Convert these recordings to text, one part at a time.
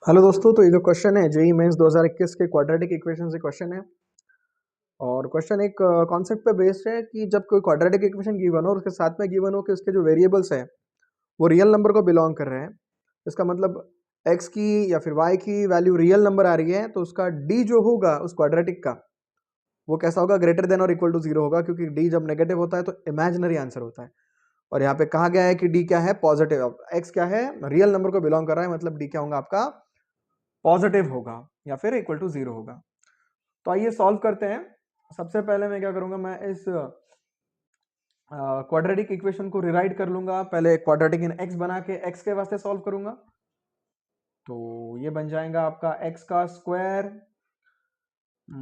Hello दोस्तों, तो ये जो क्वेश्चन है जेईई मेंस 2021 के क्वाड्रेटिक इक्वेशन से क्वेश्चन है। और क्वेश्चन एक कॉन्सेप्ट पे बेस्ड है कि जब कोई क्वाड्रेटिक इक्वेशन गिवन हो और उसके साथ में गिवन हो कि उसके जो वेरिएबल्स हैं वो रियल नंबर को बिलोंग कर रहे हैं। इसका मतलब x की या फिर y की वैल्यू रियल नंबर आ रही है, तो उसका d जो होगा उस क्वाड्रेटिक का वो कैसा होगा, ग्रेटर देन और इक्वल टू 0 होगा, क्योंकि d जब नेगेटिव होता है तो इमेजिनरी आंसर होता है। और यहाँ पे कहा गया है कि d क्या है, पॉजिटिव। अब x क्या है, रियल नंबर को बिलोंग कर रहा है, मतलब d क्या होगा आपका, पॉजिटिव होगा या फिर इक्वल टू 0 होगा। तो आइए सॉल्व करते हैं। सबसे पहले मैं क्या करूंगा, मैं इस क्वाड्रेटिक इक्वेशन को रिराइट कर लूंगा। पहले क्वाड्रेटिक इन एक्स बना के एक्स के वास्ते सॉल्व करूंगा। तो ये बन जाएगा आपका एक्स का square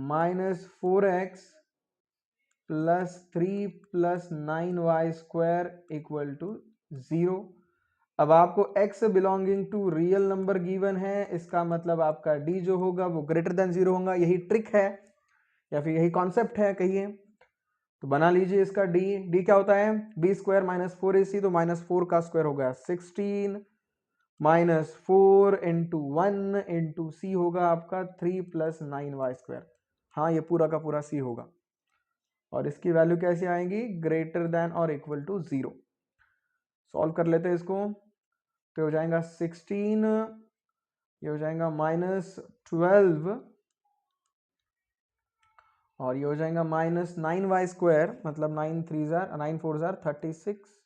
minus 4x plus 3 plus 9y square equal to 0। अब आपको x belonging to real number given है, इसका मतलब आपका d जो होगा वो ग्रेटर देन 0 होगा। यही ट्रिक है या फिर यही कॉन्सेप्ट है कहिए। तो बना लीजिए इसका d क्या होता है, बी स्क्वायर माइनस 4ac, तो माइनस 4 का स्क्वायर हो गया 16 माइनस 4 इंटू 1 इंटू सी होगा आपका 3 प्लस 9y स्क्वायर। हाँ, ये पूरा का पूरा c होगा। और इसकी वैल्यू कैसे आएगी, ग्रेटर देन और इक्वल टू 0। सॉल्व कर लेते हैं इसको। तो हो जाएगा 16, ये हो जाएगा माइनस 12, और ये हो जाएगा माइनस 9y स्क्वायर, मतलब 9 4 36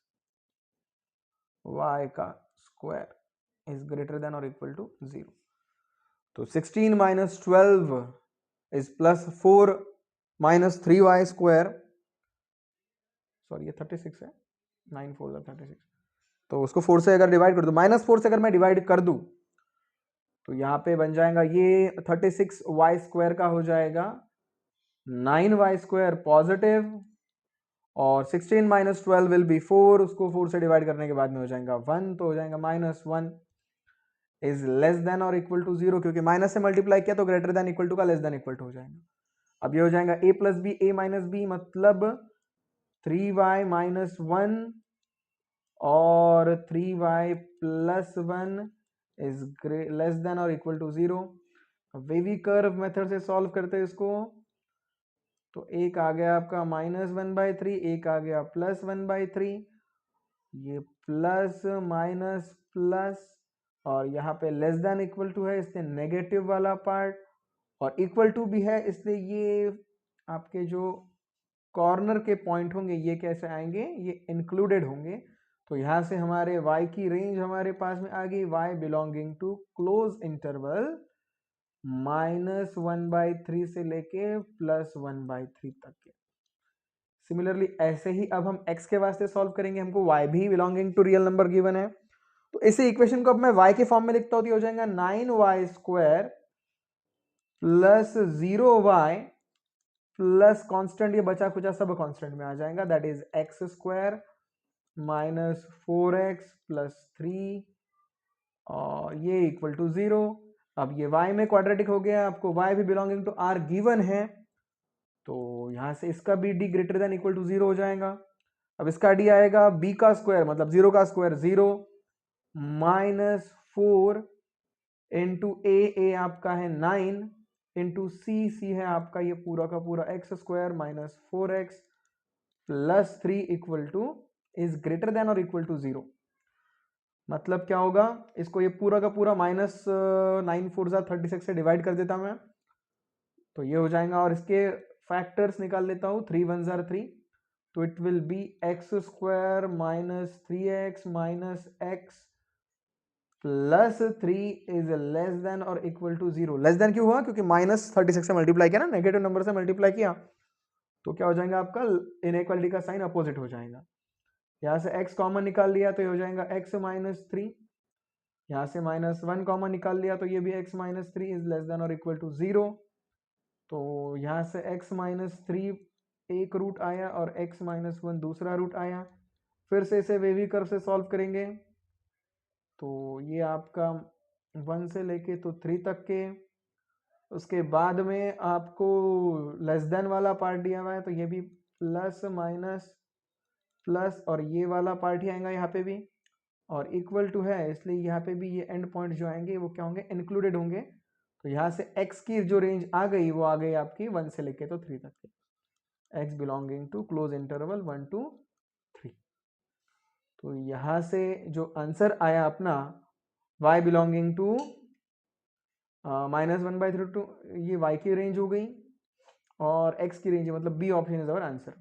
y का स्क्वायर इज ग्रेटर देन और इक्वल टू 0। तो 16 minus 12 is plus 4 minus 3y square, sorry ये 36 है, 9 4 36। तो उसको 4 से अगर डिवाइड कर दूं, माइनस 4 से अगर मैं डिवाइड कर दूं तो यहाँ पे बन जाएगा ये 36y स्क्वायर का हो जाएगा 9y स्क्वायर पॉजिटिव, और 16 माइनस 12 विल बी 4, उसको 4 से डिवाइड करने के बाद में हो जाएगा 1, तो हो जाएगा माइनस 1 इज लेस देन और इक्वल टू 0, क्योंकि माइनस से मल्टीप्लाई किया तो ग्रेटर देन इक्वल टू का लेस देन इक्वल टू हो जाएगा। अब ये हो जाएगा a plus B, A minus B, मतलब 3y माइनस 1 और 3y plus 1 is less than और equal to 0। Wavy curve method से सॉल्व करते हैं इसको। तो एक आ गया आपका माइनस 1/3, एक आ गया प्लस 1/3, ये प्लस माइनस प्लस, और यहाँ पे लेस देन इक्वल टू है इसलिए नेगेटिव वाला पार्ट, और इक्वल टू भी है इसलिए ये आपके जो कॉर्नर के पॉइंट होंगे ये कैसे आएंगे, ये इंक्लूडेड होंगे। तो यहाँ से हमारे y की रेंज हमारे पास में आ गई, y belonging to close interval -1/3 से लेके +1/3 तक के। सिमिलरली ऐसे ही अब हम x के वास्ते सॉल्व करेंगे, हमको y भी belonging to real number given है। तो इसी इक्वेशन को अब मैं y के फॉर्म में लिखता हूँ, तो हो जाएगा 9y square plus 0y plus constant, ये बचा कुचा सब कांस्टेंट में आ जाएगा, that is x square minus 4x plus 3, और ये इक्वल टू 0। अब ये y में क्वाड्रेटिक हो गया, आपको y भी बिलोंगिंग टू r गिवन है, तो यहां से इसका भी d greater than equal to 0 हो जाएगा। अब इसका d आएगा b का स्क्वायर, मतलब 0 का स्क्वायर 0 माइनस 4 इंटू ए आपका है 9 इंटू सी है आपका ये पूरा का पूरा x square minus 4x plus 3 equal two is greater than और इक्वल टू 0। मतलब क्या होगा, इसको ये पूरा का पूरा माइनस 9 4 36 से डिवाइड कर देता मैं, तो ये हो जाएगा। और इसके फैक्टर्स निकाल लेता हूँ, 3 1 3, तो it will be x square minus 3x minus x plus 3 is less than और इक्वल टू 0। लेस देन क्यों हुआ, क्योंकि माइनस 36 से मल्टीप्लाई किया ना, नेगेटिव नंबर से मल्टीप्लाई किया, तो क्या हो जाएगा आपका इनइक्वालिटी का साइन अपोजिट हो जाएगा। यहाँ से x कॉमन निकाल लिया तो ये हो जाएगा x माइनस 3, यहाँ से माइनस 1 कॉमन निकाल लिया तो ये भी x minus 3 is less than और इक्वल टू 0। तो यहाँ से x माइनस 3 एक रूट आया और x माइनस 1 दूसरा रूट आया। फिर से इसे वेवी कर्व से सॉल्व करेंगे, तो ये आपका 1 से लेके तो 3 तक के, उसके बाद में आपको लेस देन वाला पार्ट दिया हुआ है, तो ये भी प्लस माइनस प्लस, और ये वाला पार्ट ही आएगा यहाँ पे भी, और इक्वल टू है, इसलिए यहाँ पे भी ये एंड पॉइंट जो आएंगे वो क्या होंगे, इंक्लूडेड होंगे। तो यहाँ से x की जो रेंज आ गई वो आ गई आपकी 1 से लेके तो 3 तक के, x belonging to close interval 1 to 3। तो यहाँ से जो आंसर आया अपना y बिलोंगिंग टू -1/3 टू, ये y की रेंज हो गई और x की रेंज, मतलब B option is our answer.